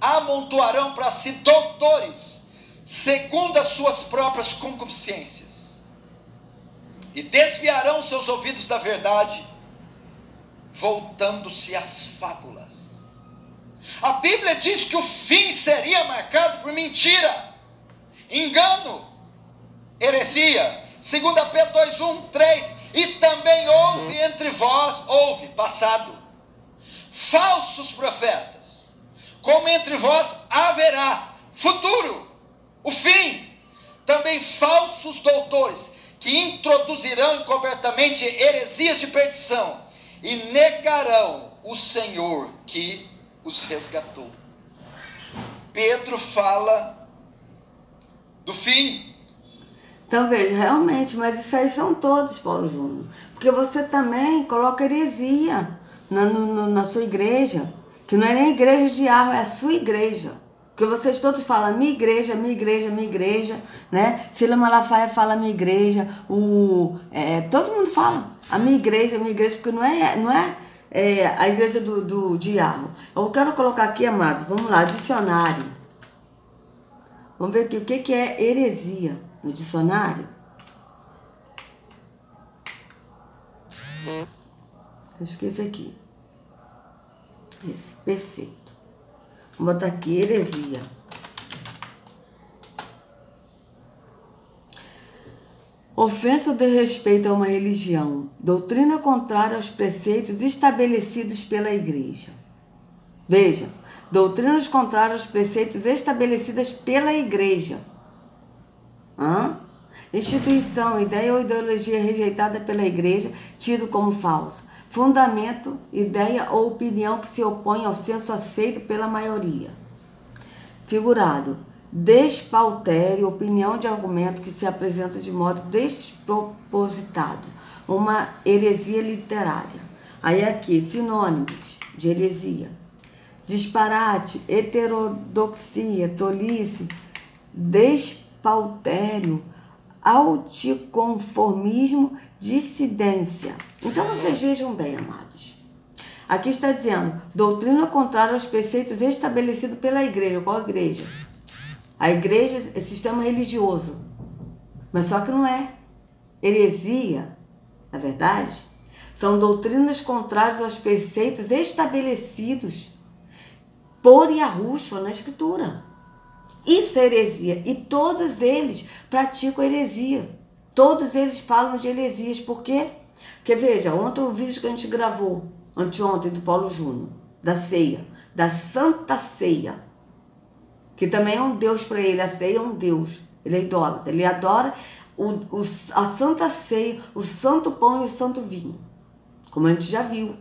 amontoarão para si doutores, segundo as suas próprias concupiscências, e desviarão seus ouvidos da verdade, voltando-se às fábulas. A Bíblia diz que o fim seria marcado por mentira, engano, heresia. 2 Pedro 2:1-3, e também houve entre vós, passado, falsos profetas, como entre vós haverá, futuro, o fim, também falsos doutores, que introduzirão encobertamente heresias de perdição, e negarão o Senhor que os resgatou. Pedro fala do fim. Então veja, realmente, mas isso aí são todos, Paulo Júnior. Porque você também coloca heresia na sua igreja, que não é nem igreja de Arro, é a sua igreja. Porque vocês todos falam minha igreja, minha igreja, minha igreja, né? Sila Malafaia fala minha igreja, todo mundo fala a minha igreja, porque não é a igreja de Arro. Eu quero colocar aqui, amados, vamos lá, dicionário. Vamos ver aqui o que é heresia. No dicionário, acho que esse aqui, esse, perfeito. Vou botar aqui, heresia. Ofensa ou desrespeito a uma religião, doutrina contrária aos preceitos estabelecidos pela igreja. Veja, doutrinas contrárias aos preceitos estabelecidas pela igreja. Instituição, ideia ou ideologia rejeitada pela igreja, tido como falsa. Fundamento, ideia ou opinião que se opõe ao senso aceito pela maioria. Figurado, despautério, opinião de argumento que se apresenta de modo despropositado. Uma heresia literária. Aí aqui, sinônimos de heresia. Disparate, heterodoxia, tolice, despautério, anticonformismo, dissidência. Então vocês vejam bem, amados. Aqui está dizendo, doutrina contrária aos preceitos estabelecidos pela igreja. Qual igreja? A igreja é sistema religioso. Mas só que não é. Heresia, na verdade, são doutrinas contrárias aos preceitos estabelecidos por Yahushua na Escritura. Isso é heresia. E todos eles praticam heresia. Todos eles falam de heresias. Por quê? Porque veja, ontem o vídeo que a gente gravou, anteontem, do Paulo Júnior, da ceia, da Santa Ceia, que também é um Deus para ele. A ceia é um Deus. Ele é idólatra. Ele adora a Santa Ceia, o Santo Pão e o Santo Vinho. Como a gente já viu.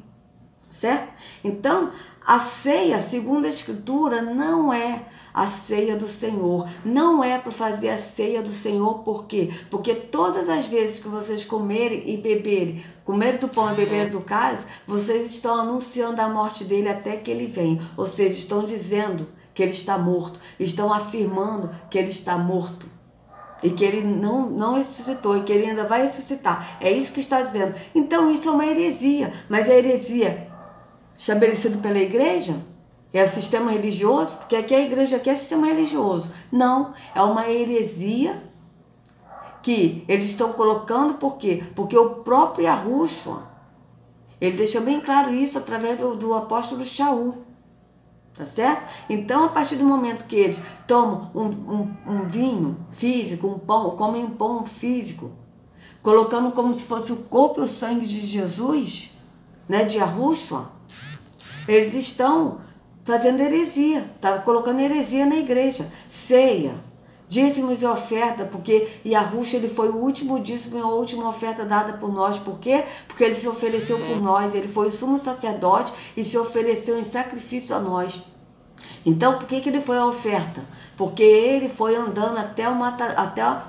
Certo? Então, a ceia, segundo a Escritura, não é a ceia do Senhor. Não é para fazer a ceia do Senhor. Por quê? Porque todas as vezes que vocês comerem e beberem, comerem do pão e beberem do cálice, vocês estão anunciando a morte dele até que ele venha. Ou seja, estão dizendo que ele está morto. Estão afirmando que ele está morto. E que ele não ressuscitou e que ele ainda vai ressuscitar. É isso que está dizendo. Então isso é uma heresia. Mas a heresia estabelecida pela igreja? É o sistema religioso? Porque aqui a igreja aqui é sistema religioso. Não, é uma heresia que eles estão colocando, por quê? Porque o próprio Yahushua, ele deixou bem claro isso através do apóstolo Shaul. Tá certo? Então, a partir do momento que eles tomam um vinho físico, um pão, comem um pão físico, colocando como se fosse o corpo e o sangue de Jesus, né, de Yahushua, eles estão fazendo heresia, tá colocando heresia na igreja. Ceia, dízimos e oferta, porque Yahushua, ele foi o último dízimo e a última oferta dada por nós. Por quê? Porque ele se ofereceu por nós, ele foi o sumo sacerdote e se ofereceu em sacrifício a nós. Então, por que ele foi a oferta? Porque ele foi andando até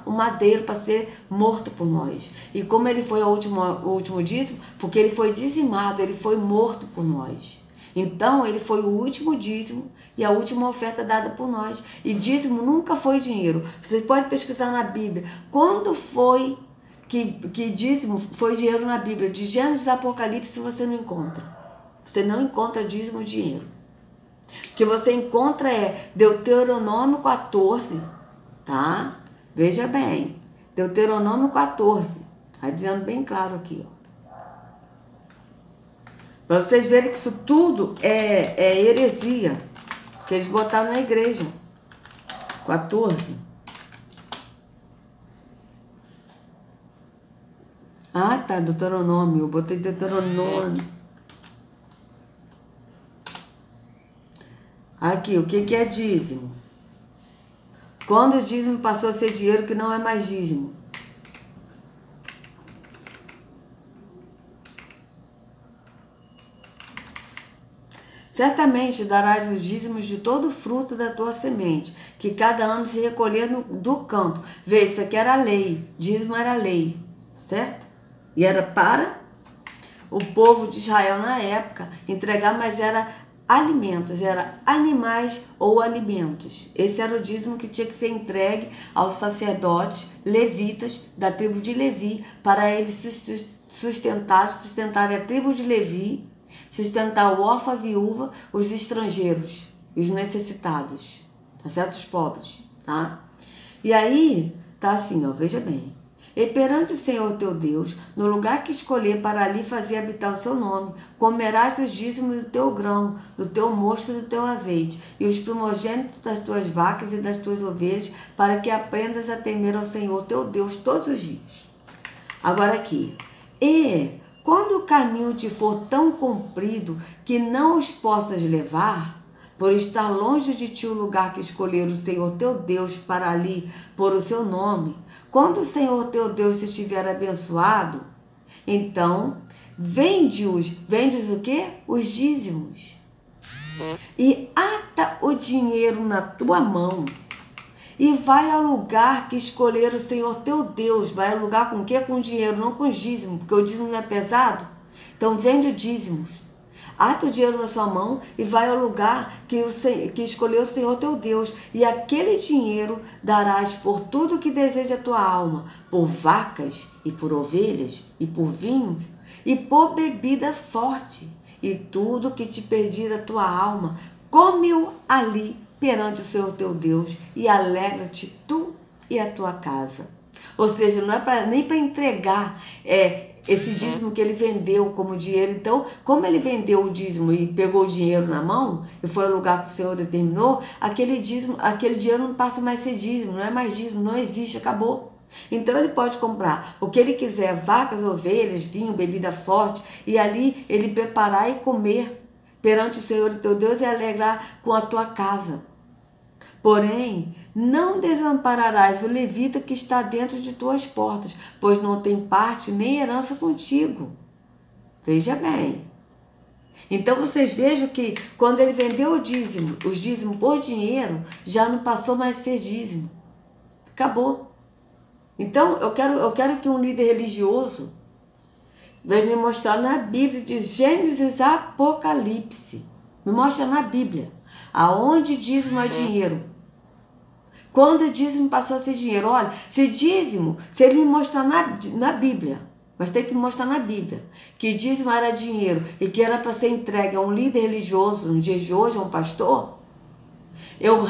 o madeiro para ser morto por nós. E como ele foi o último dízimo? Porque ele foi dizimado, ele foi morto por nós. Então, ele foi o último dízimo e a última oferta dada por nós. E dízimo nunca foi dinheiro. Você pode pesquisar na Bíblia. Quando foi que dízimo foi dinheiro na Bíblia? De Gênesis a Apocalipse você não encontra. Você não encontra dízimo dinheiro. O que você encontra é Deuteronômio 14, tá? Veja bem. Deuteronômio 14. Tá dizendo bem claro aqui, ó. Para vocês verem que isso tudo é heresia que eles botaram na igreja. 14. Ah, tá, Deuteronômio. Eu botei Deuteronômio. Aqui, o que é dízimo? Quando o dízimo passou a ser dinheiro que não é mais dízimo? Certamente darás os dízimos de todo o fruto da tua semente, que cada ano se recolher do campo. Veja, isso aqui era lei, dízimo era lei, certo? E era para o povo de Israel na época entregar, mas era alimentos, era animais ou alimentos. Esse era o dízimo que tinha que ser entregue aos sacerdotes levitas da tribo de Levi, para eles sustentarem a tribo de Levi, sustentar o órfão, a viúva, os estrangeiros, os necessitados, tá certo? Os pobres, tá? E aí, tá assim, ó, veja bem. E perante o Senhor teu Deus, no lugar que escolher para ali fazer habitar o seu nome, comerás os dízimos do teu grão, do teu mosto e do teu azeite, e os primogênitos das tuas vacas e das tuas ovelhas, para que aprendas a temer ao Senhor teu Deus todos os dias. Agora aqui. E quando o caminho te for tão comprido que não os possas levar, por estar longe de ti o lugar que escolher o Senhor teu Deus para ali pôr o seu nome, quando o Senhor teu Deus te estiver abençoado, então vendes o quê? Os dízimos. E ata o dinheiro na tua mão e vai ao lugar que escolher o Senhor teu Deus. Vai ao lugar com o quê? Com dinheiro, não com dízimo, porque o dízimo não é pesado. Então vende o dízimo. Ata o dinheiro na sua mão e vai ao lugar que escolheu o Senhor teu Deus. E aquele dinheiro darás por tudo que deseja a tua alma, por vacas e por ovelhas e por vinhos e por bebida forte. E tudo que te pedir a tua alma, come-o ali perante o Senhor teu Deus e alegra-te tu e a tua casa. Ou seja, não é nem para entregar esse dízimo que ele vendeu como dinheiro. Então, como ele vendeu o dízimo e pegou o dinheiro na mão e foi ao lugar que o Senhor determinou, aquele dinheiro não passa mais a ser dízimo, não é mais dízimo, não existe, acabou. Então ele pode comprar o que ele quiser, vacas, ovelhas, vinho, bebida forte, e ali ele preparar e comer perante o Senhor teu Deus e alegrar com a tua casa. Porém, não desampararás o levita que está dentro de tuas portas, pois não tem parte nem herança contigo. Veja bem. Então vocês vejam que quando ele vendeu os dízimos por dinheiro, já não passou mais a ser dízimo. Acabou. Então eu quero que um líder religioso venha me mostrar na Bíblia, de Gênesis a Apocalipse. Me mostra na Bíblia. Aonde dízimo é dinheiro. quando o dízimo passou a ser dinheiro. Olha, se ele me mostrar na Bíblia, mas tem que me mostrar na Bíblia, que dízimo era dinheiro e que era para ser entregue a um líder religioso, no dia de hoje, a um pastor, eu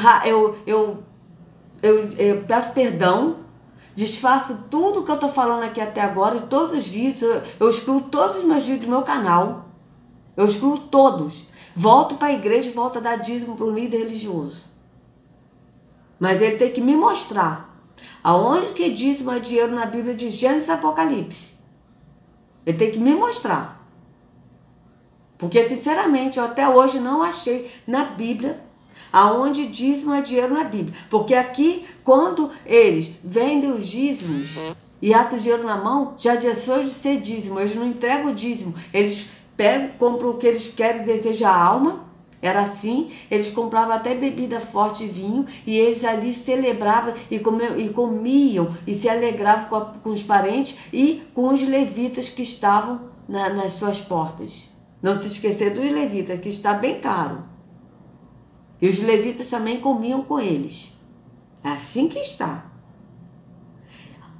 peço perdão, desfaço tudo que eu estou falando aqui até agora, e todos os vídeos, eu excluo todos os meus vídeos do meu canal, eu excluo todos, volto para a igreja e volto a dar dízimo para um líder religioso. Mas ele tem que me mostrar aonde que dízimo é dinheiro na Bíblia de Gênesis e Apocalipse. Ele tem que me mostrar. Porque, sinceramente, eu até hoje não achei na Bíblia aonde dízimo é dinheiro na Bíblia. Porque aqui, quando eles vendem os dízimos e atam o dinheiro na mão, já deixou de ser dízimo. Eles não entregam o dízimo. Eles pegam, compram o que eles querem, desejam a alma. Era assim, eles compravam até bebida forte e vinho, e eles ali celebravam e comiam e se alegravam com os parentes e com os levitas que estavam nas suas portas. Não se esquecer dos levitas, que está bem claro. E os levitas também comiam com eles. É assim que está.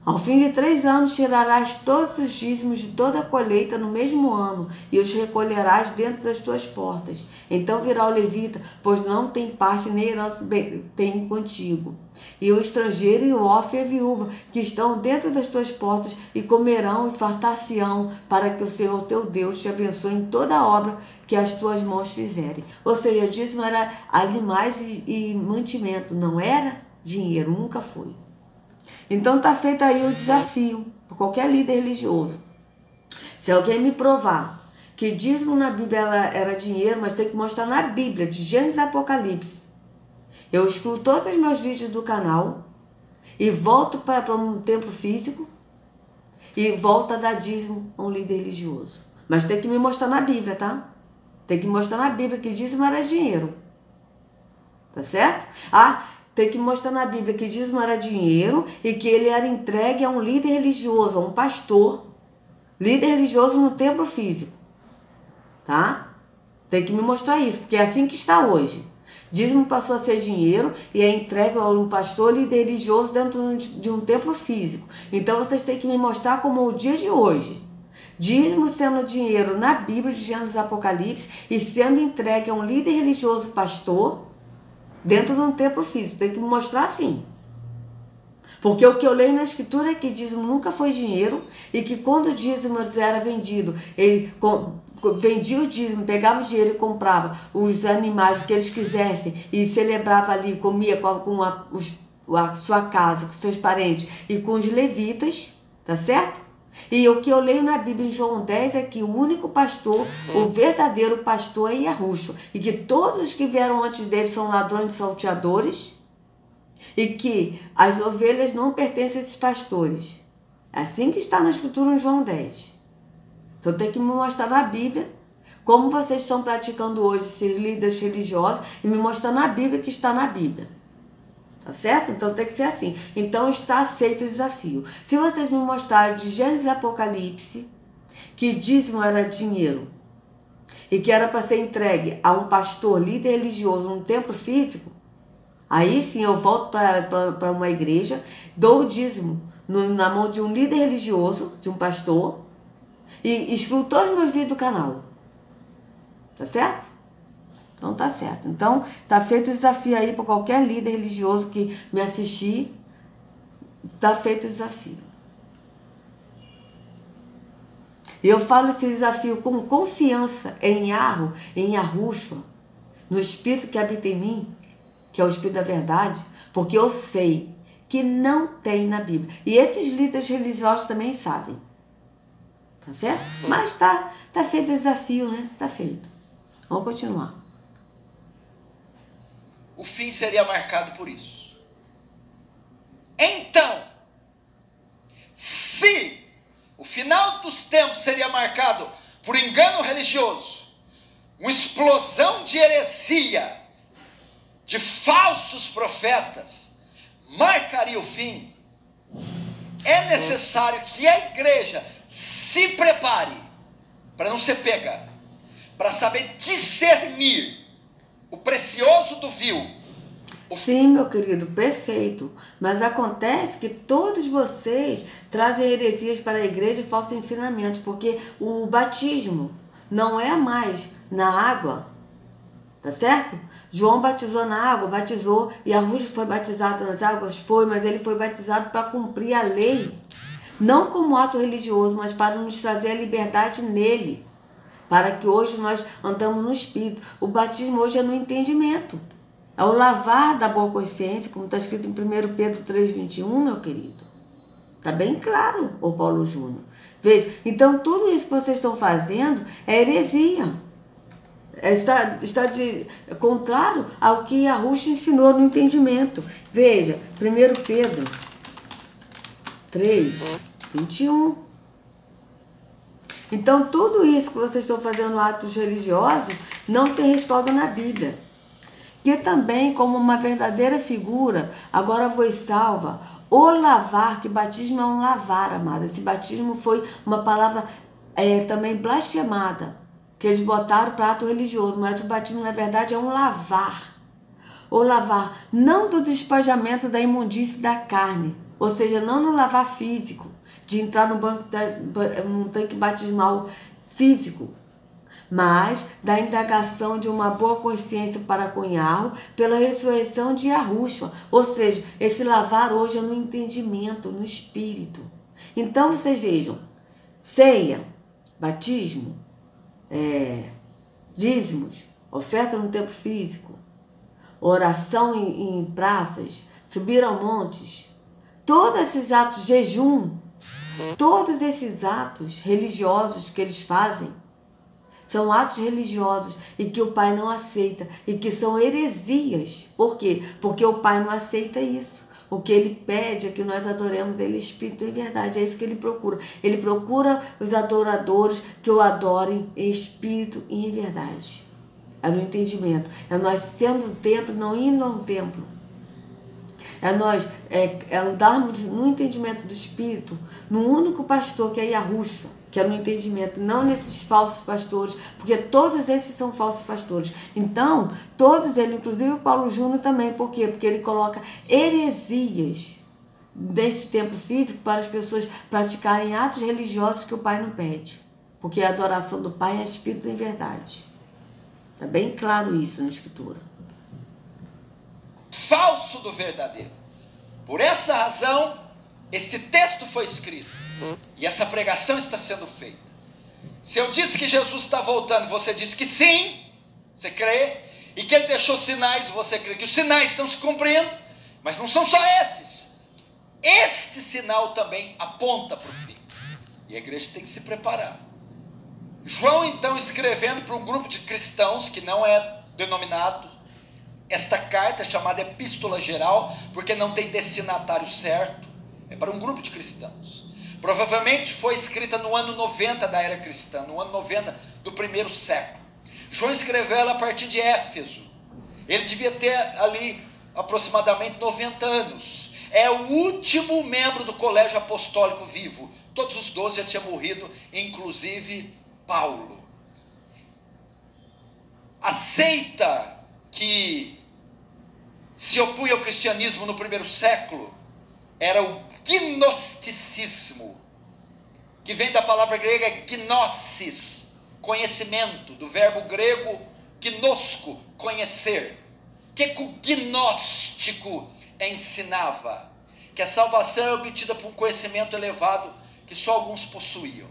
Ao fim de 3 anos tirarás todos os dízimos de toda a colheita no mesmo ano, e os recolherás dentro das tuas portas. Então virá o levita, pois não tem parte nem herança tem contigo. E o estrangeiro e o órfão e a viúva, que estão dentro das tuas portas, e comerão e fartar-se-ão, para que o Senhor teu Deus te abençoe em toda a obra que as tuas mãos fizerem. Ou seja, dízimo era animais e mantimento, não era dinheiro, nunca foi. Então está feito aí o desafio para qualquer líder religioso. Se alguém me provar que dízimo na Bíblia era dinheiro, mas tem que mostrar na Bíblia, de Gênesis e Apocalipse, eu excluo todos os meus vídeos do canal e volto para um templo físico e volto a dar dízimo a um líder religioso. Mas tem que me mostrar na Bíblia, tá? Tem que mostrar na Bíblia que dízimo era dinheiro. Tá certo? Tem que mostrar na Bíblia que dízimo era dinheiro e que ele era entregue a um líder religioso, a um pastor, líder religioso no templo físico, tá? Tem que me mostrar isso, porque é assim que está hoje. Dízimo passou a ser dinheiro e é entregue a um pastor, líder religioso dentro de um templo físico. Então vocês têm que me mostrar como o dia de hoje. Dízimo sendo dinheiro na Bíblia de Gênesis e Apocalipse e sendo entregue a um líder religioso pastor dentro de um templo físico. Tem que me mostrar assim. Porque o que eu leio na escritura é que dízimo nunca foi dinheiro e que quando o dízimo era vendido, ele vendia o dízimo, pegava o dinheiro e comprava os animais, o que eles quisessem, e celebrava ali, comia com a sua casa, com seus parentes e com os levitas, tá certo? E o que eu leio na Bíblia em João 10 é que o único pastor, o verdadeiro pastor é Yahushua, e que todos os que vieram antes dele são ladrões e salteadores, e que as ovelhas não pertencem a esses pastores. É assim que está na escritura em João 10. Então tem que me mostrar na Bíblia como vocês estão praticando hoje, ser líderes religiosos, e me mostrar na Bíblia que está na Bíblia. Tá certo? Então tem que ser assim. Então está aceito o desafio. Se vocês me mostrarem de Gênesis e Apocalipse que dízimo era dinheiro e que era para ser entregue a um pastor, líder religioso, num templo físico, aí sim eu volto para uma igreja, dou o dízimo na mão de um líder religioso, de um pastor, e excluo todos os meus vídeos do canal. Tá certo? Então tá certo. Então tá feito o desafio aí para qualquer líder religioso que me assistir. Tá feito o desafio. E eu falo esse desafio com confiança em Yahushua, no Espírito que habita em mim, que é o Espírito da verdade, porque eu sei que não tem na Bíblia. E esses líderes religiosos também sabem. Tá certo? Mas tá feito o desafio, né? Tá feito. Vamos continuar. O fim seria marcado por isso. Então, se o final dos tempos seria marcado por engano religioso, uma explosão de heresia, de falsos profetas, marcaria o fim, é necessário que a igreja se prepare para não ser pega, para saber discernir o precioso do vil Sim, meu querido, perfeito. Mas acontece que todos vocês trazem heresias para a igreja e falsos ensinamentos, porque o batismo não é mais na água, tá certo? João batizou na água, batizou, e a Ruth foi batizada nas águas, foi, mas ele foi batizado para cumprir a lei. Não como ato religioso, mas para nos trazer a liberdade nele. Para que hoje nós andamos no Espírito. O batismo hoje é no entendimento. É o lavar da boa consciência, como está escrito em 1 Pedro 3,21, meu querido. Está bem claro, ô Paulo Júnior. Veja, então tudo isso que vocês estão fazendo é heresia. Está de contrário ao que a Ruth ensinou no entendimento. Veja, 1 Pedro 3,21. Então, tudo isso que vocês estão fazendo, atos religiosos, não tem respaldo na Bíblia. Que também, como uma verdadeira figura, agora vos salva, o lavar, que batismo é um lavar, amada. Esse batismo foi uma palavra também blasfemada, que eles botaram para ato religioso, mas o batismo, na verdade, é um lavar. O lavar, não do despojamento da imundície da carne, ou seja, não no lavar físico, de entrar num tanque batismal físico, mas da indagação de uma boa consciência para com Yahweh pela ressurreição de Yahushua. Ou seja, esse lavar hoje é no entendimento, no espírito. Então vocês vejam, ceia, batismo, dízimos, oferta no templo físico, oração em praças, subir a montes, todos esses atos, jejum, todos esses atos religiosos que eles fazem, são atos religiosos e que o Pai não aceita e que são heresias. Por quê? Porque o Pai não aceita isso. O que Ele pede é que nós adoremos Ele espírito em verdade. É isso que Ele procura. Ele procura os adoradores que o adorem em espírito e em verdade. É no entendimento. É nós sendo um templo, não indo a um templo. É nós andarmos no entendimento do Espírito, no único pastor que é Yahushua, que é no entendimento, não nesses falsos pastores, porque todos esses são falsos pastores. Então, todos eles, inclusive o Paulo Júnior também, por quê? Porque ele coloca heresias desse templo físico para as pessoas praticarem atos religiosos que o Pai não pede, porque a adoração do Pai é Espírito em verdade. Está bem claro isso na Escritura. Falso do verdadeiro. Por essa razão, este texto foi escrito e essa pregação está sendo feita. Se eu disse que Jesus está voltando, você disse que sim, você crê, e que ele deixou sinais, você crê que os sinais estão se cumprindo, mas não são só esses. Este sinal também aponta para o fim, e a igreja tem que se preparar. João, então, escrevendo para um grupo de cristãos que não é denominado, esta carta é chamada Epístola Geral, porque não tem destinatário certo, é para um grupo de cristãos. Provavelmente foi escrita no ano 90 da era cristã, no ano 90 do primeiro século. João escreveu ela a partir de Éfeso. Ele devia ter ali aproximadamente 90 anos. É o último membro do colégio apostólico vivo. Todos os 12 já tinham morrido, inclusive Paulo. A seita que se opunha ao cristianismo no primeiro século era o gnosticismo, que vem da palavra grega gnosis, conhecimento, do verbo grego gnosko, conhecer. O que o gnóstico ensinava? Que a salvação é obtida por um conhecimento elevado que só alguns possuíam.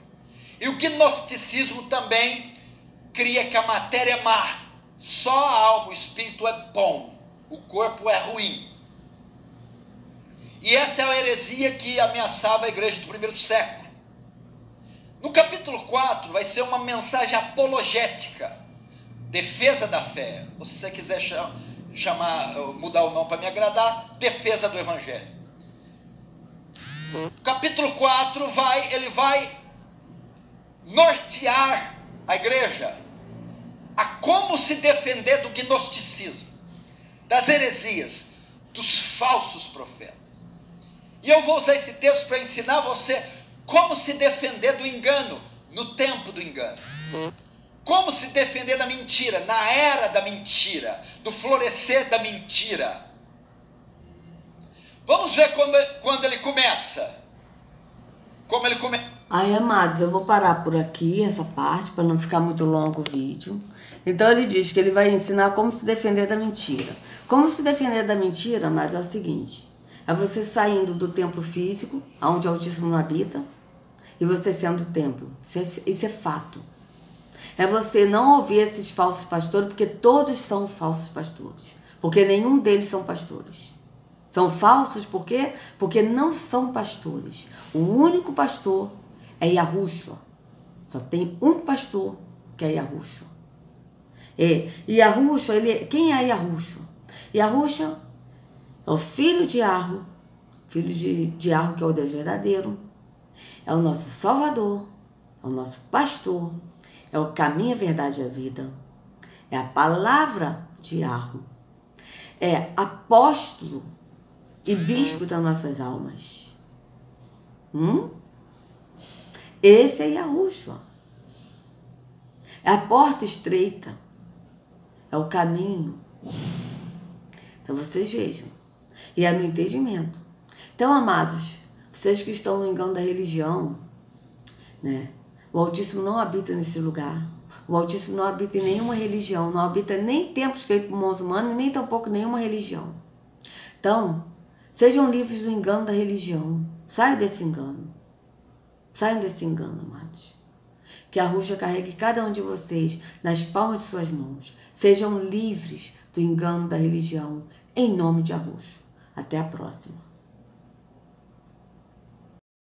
E o gnosticismo também cria que a matéria é má, só a alma, o espírito é bom, o corpo é ruim. E essa é a heresia que ameaçava a igreja do primeiro século. No capítulo 4 vai ser uma mensagem apologética, defesa da fé. Ou se você quiser mudar o nome para me agradar, defesa do evangelho. Capítulo 4 ele vai nortear a igreja a como se defender do gnosticismo, das heresias, dos falsos profetas. E eu vou usar esse texto para ensinar você como se defender do engano, no tempo do engano. Como se defender da mentira, na era da mentira, do florescer da mentira. Vamos ver quando ele começa. Como ele começa. Aí, amados, eu vou parar por aqui essa parte para não ficar muito longo o vídeo. Então ele diz que ele vai ensinar como se defender da mentira. Como se defender da mentira, amados, é o seguinte: é você saindo do templo físico, onde o Altíssimo não habita, e você sendo o templo. Isso é fato. É você não ouvir esses falsos pastores, porque todos são falsos pastores. Porque nenhum deles são pastores. São falsos por quê? Porque não são pastores. O único pastor é Yahushua. Só tem um pastor que é Yahushua. E Yahushua, quem é Yahushua? Yahushua é o filho de Arro, filho de Arro, que é o Deus verdadeiro. É o nosso Salvador, é o nosso pastor, é o caminho, a verdade e a vida. É a palavra de Arro. É apóstolo e bispo das nossas almas. Esse é Yahushua. É a porta estreita. É o caminho. Então vocês vejam. E é no entendimento. Então, amados, vocês que estão no engano da religião, né? O Altíssimo não habita nesse lugar. O Altíssimo não habita em nenhuma religião. Não habita nem templos feitos por mãos humanas, nem tampouco nenhuma religião. Então, sejam livres do engano da religião. Saiam desse engano. Saiam desse engano, amados. Que a Yahushua carregue cada um de vocês nas palmas de suas mãos. Sejam livres do engano da religião, em nome de Yahushua. Até a próxima.